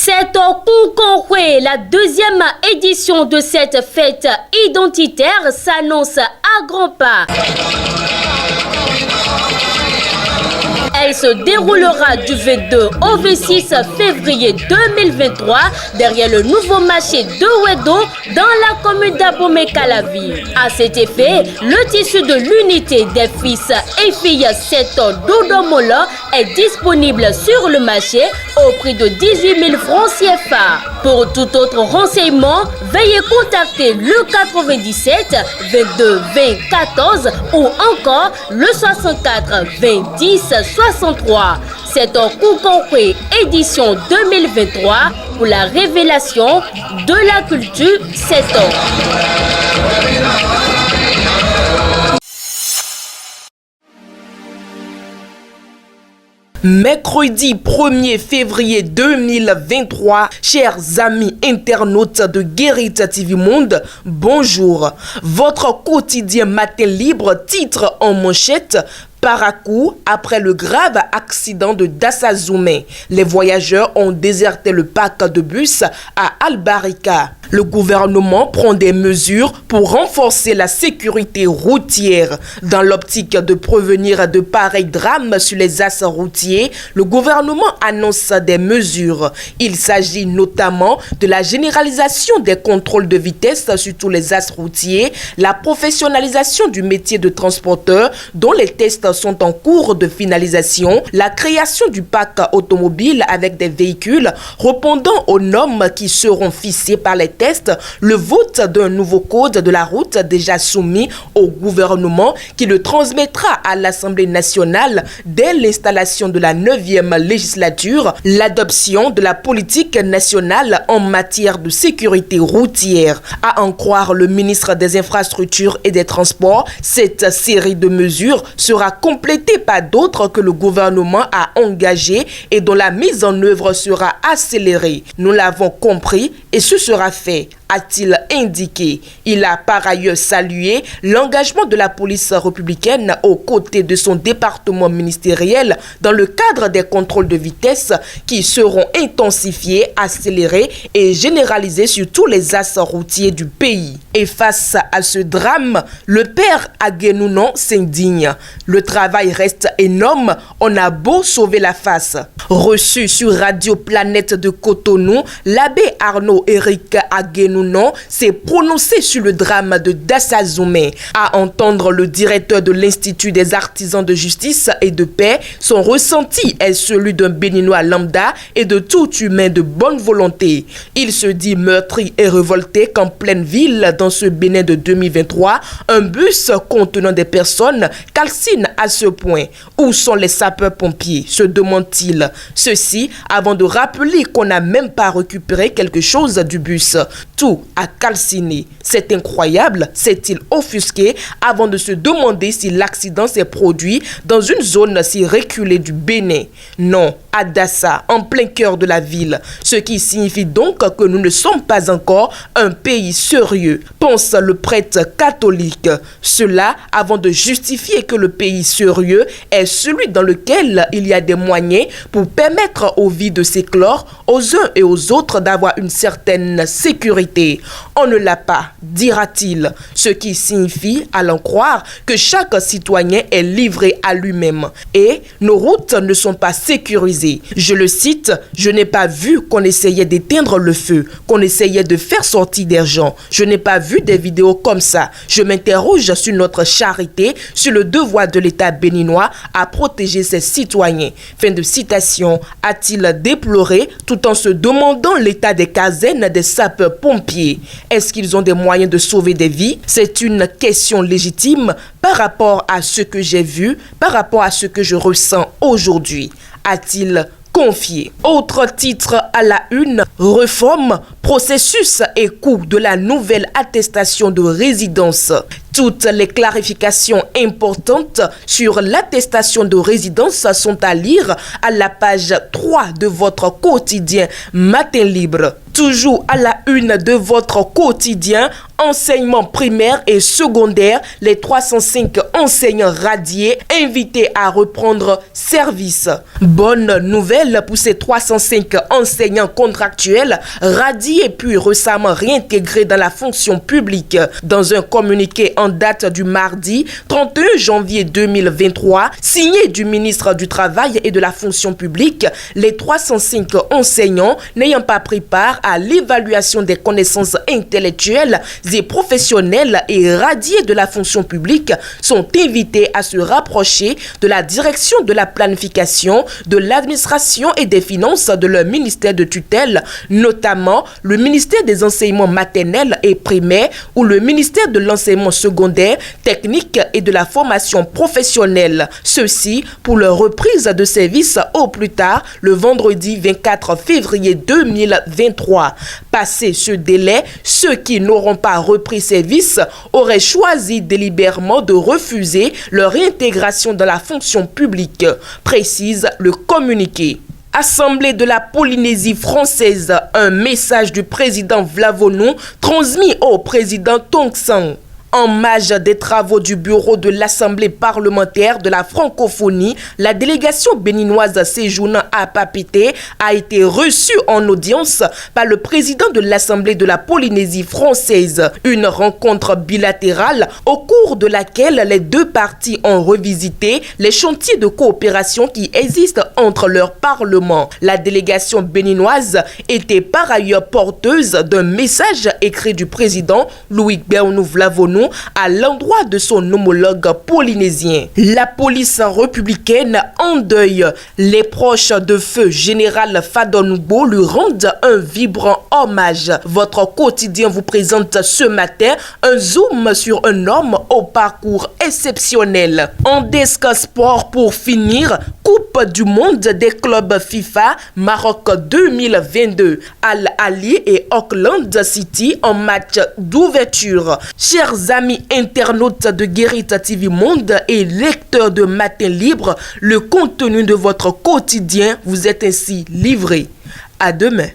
C'est au Koukonkwe, la deuxième édition de cette fête identitaire s'annonce à grands pas. Elle se déroulera du 22 au 26 février 2023 derrière le nouveau marché de Wedo dans la commune d'Abomey-Calavi. À cet effet, le tissu de l'unité des fils et filles 7 d'Odomola est disponible sur le marché au prix de 18 000 francs CFA. Pour tout autre renseignement, veuillez contacter le 97 22 20 14 ou encore le 64 20 10 63. C'est en Koukonkwe édition 2023 pour la révélation de la culture 7 ans. Mercredi 1er février 2023, chers amis internautes de Guérite TV Monde, bonjour. Votre quotidien matin libre titre en manchette: Parakou après le grave accident de Dassazoumé. Les voyageurs ont déserté le parc de bus à Albarika. Le gouvernement prend des mesures pour renforcer la sécurité routière. Dans l'optique de prévenir de pareils drames sur les axes routiers, le gouvernement annonce des mesures. Il s'agit notamment de la généralisation des contrôles de vitesse sur tous les axes routiers, la professionnalisation du métier de transporteur dont les tests sont en cours de finalisation, la création du parc automobile avec des véhicules répondant aux normes qui seront fixées par les tests, le vote d'un nouveau code de la route déjà soumis au gouvernement qui le transmettra à l'Assemblée nationale dès l'installation de la 9e législature, l'adoption de la politique nationale en matière de sécurité routière. À en croire le ministre des Infrastructures et des Transports, cette série de mesures sera complétée par d'autres que le gouvernement a engagées et dont la mise en œuvre sera accélérée. Nous l'avons compris et ce sera fait, a-t-il indiqué. Il a par ailleurs salué l'engagement de la police républicaine aux côtés de son département ministériel dans le cadre des contrôles de vitesse qui seront intensifiés, accélérés et généralisés sur tous les axes routiers du pays. Et face à ce drame, le père Aguenounon s'indigne. Le travail reste énorme, on a beau sauver la face. Reçu sur Radio Planète de Cotonou, l'abbé Arnaud Éric Aguenounon s'est prononcé sur le drame de Dassazoumé. À entendre le directeur de l'Institut des artisans de justice et de paix, son ressenti est celui d'un béninois lambda et de tout humain de bonne volonté. Il se dit meurtri et révolté qu'en pleine ville, dans ce Bénin de 2023, un bus contenant des personnes calcine à ce point. Où sont les sapeurs-pompiers, se demande-t-il. Ceci avant de rappeler qu'on n'a même pas récupéré quelque chose du bus. Tout a calciné. C'est incroyable, s'est-il offusqué avant de se demander si l'accident s'est produit dans une zone si reculée du Bénin. Non, à Dassa, en plein cœur de la ville. Ce qui signifie donc que nous ne sommes pas encore un pays sérieux, pense le prêtre catholique. Cela avant de justifier que le pays sérieux est celui dans lequel il y a des moyens pour permettre aux vies de s'éclore, aux uns et aux autres d'avoir une certaine sécurité. On ne l'a pas, dira-t-il, ce qui signifie, à l'en croire, que chaque citoyen est livré à lui-même et nos routes ne sont pas sécurisées. Je le cite, je n'ai pas vu qu'on essayait d'éteindre le feu, qu'on essayait de faire sortir des gens. Je n'ai pas vu des vidéos comme ça. Je m'interroge sur notre charité, sur le devoir de l'État béninois à protéger ses citoyens. Fin de citation, a-t-il déploré tout en se demandant l'état des casernes des sapeurs-pompiers. Est-ce qu'ils ont des moyens de sauver des vies? C'est une question légitime par rapport à ce que j'ai vu, par rapport à ce que je ressens aujourd'hui, a-t-il confié. Autre titre à la une, réforme, processus et coût de la nouvelle attestation de résidence. Toutes les clarifications importantes sur l'attestation de résidence sont à lire à la page 3 de votre quotidien Matin Libre. Toujours à la une de votre quotidien, enseignement primaire et secondaire, les 305 enseignants radiés invités à reprendre service. Bonne nouvelle pour ces 305 enseignants enseignants contractuels radiés puis récemment réintégrés dans la fonction publique. Dans un communiqué en date du mardi 31 janvier 2023, signé du ministre du Travail et de la fonction publique, les 305 enseignants n'ayant pas pris part à l'évaluation des connaissances intellectuelles et professionnelles et radiés de la fonction publique sont invités à se rapprocher de la direction de la planification, de l'administration et des finances de leur ministère de tutelle, notamment le ministère des enseignements maternels et primaires ou le ministère de l'enseignement secondaire, technique et de la formation professionnelle. Ceci pour leur reprise de service au plus tard le vendredi 24 février 2023. Passé ce délai, ceux qui n'auront pas repris service auraient choisi délibérément de refuser leur réintégration dans la fonction publique, précise le communiqué. Assemblée de la Polynésie française, un message du président Vlavonou transmis au président Tongsan. En marge des travaux du bureau de l'Assemblée parlementaire de la francophonie, la délégation béninoise séjournant à Papeete a été reçue en audience par le président de l'Assemblée de la Polynésie française. Une rencontre bilatérale au cours de laquelle les deux parties ont revisité les chantiers de coopération qui existent entre leurs parlements. La délégation béninoise était par ailleurs porteuse d'un message écrit du président Louis-Bernou Vlavonou à l'endroit de son homologue polynésien. La police républicaine endeuille. Les proches de feu général Fadonoubo lui rendent un vibrant hommage. Votre quotidien vous présente ce matin un zoom sur un homme au parcours exceptionnel. En desk sport pour finir, Coupe du monde des clubs FIFA Maroc 2022. Al Ahly et Auckland City en match d'ouverture. Chers amis internautes de Guérita TV Monde et lecteurs de Matin Libre, le contenu de votre quotidien vous est ainsi livré. À demain.